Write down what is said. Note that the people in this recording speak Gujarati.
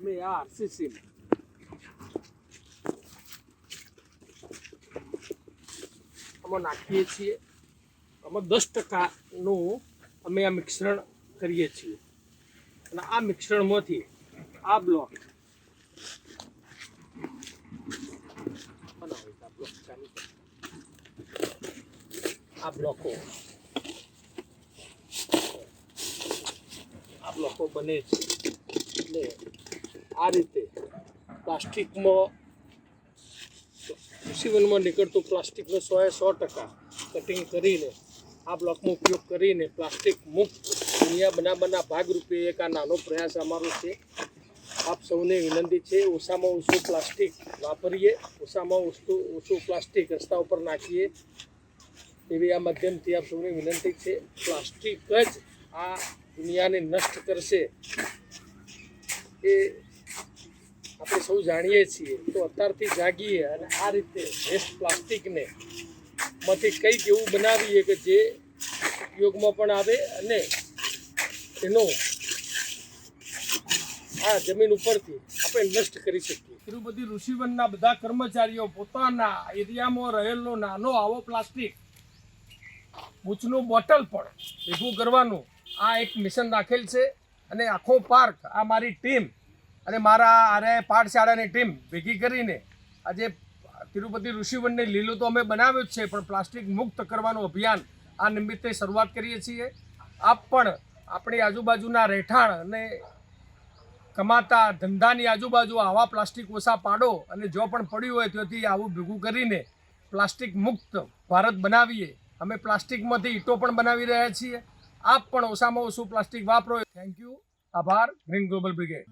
અમે આ આરસીસી આમાં નાખીએ છીએ. આમાં 10%નું અમે આ મિશ્રણ કરીએ છીએ અને આ મિશ્રણમાંથી આ બ્લોક આ બ્લોકો બને છે. એટલે આ રીતે પ્લાસ્ટિકમાં કૃષિવનમાં નીકળતું પ્લાસ્ટિકનો 100% કટિંગ કરીને આ બ્લોકનો ઉપયોગ કરીને પ્લાસ્ટિક મુક્ત દુનિયા બનાવવાના ભાગરૂપે એક આ નાનો પ્રયાસ અમારો છે. આપ સૌને વિનંતી છે, ઓછામાં ઓછું પ્લાસ્ટિક વાપરીએ, ઓછામાં ઓછું પ્લાસ્ટિક રસ્તા ઉપર નાખીએ એવી આ માધ્યમથી આપ સૌને વિનંતી છે. પ્લાસ્ટિક જ આ દુનિયાને નષ્ટ કરશે એ આપણે સૌ જાણીએ છીએ. તો અત્યારથી જાગીએ અને આ રીતે વેસ્ટ પ્લાસ્ટિકને માંથી કંઈક એવું બનાવીએ કે જે ઉપયોગમાં પણ આવે અને એનો આ જમીન ઉપરથી આપણે નષ્ટ કરી શકીએ. તિરુપતિ ઋષિવનના બધા કર્મચારીઓ પોતાના એરિયામાં રહેલો નાનો આવો પ્લાસ્ટિક બૂચનું બોટલ પણ ભેગું કરવાનું આ એક મિશન રાખેલ છે. અને આખો પાર્ક આ મારી ટીમ અને મારા આરે પાઠશાળાની ટીમ ભેગી કરીને આજે તિરુપતિ ઋષિવનને લીલું તો અમે બનાવ્યું જ છે, પણ પ્લાસ્ટિક મુક્ત કરવાનું અભિયાન આ નિમિત્તે શરૂઆત કરીએ છીએ. આપ પણ આપણી આજુબાજુના રહેઠાણ અને કમાતા ધંધાની આજુબાજુ આવા પ્લાસ્ટિક ઓછા પાડો અને જો પણ પડ્યું હોય ત્યાંથી આવું ભેગું કરીને પ્લાસ્ટિક મુક્ત ભારત બનાવીએ. અમે પ્લાસ્ટિકમાંથી ઈંટો પણ બનાવી રહ્યા છીએ. આપ પણ ઓછામાં ઓછું પ્લાસ્ટિક વાપરો. Thank you. આભાર. Green global brigade.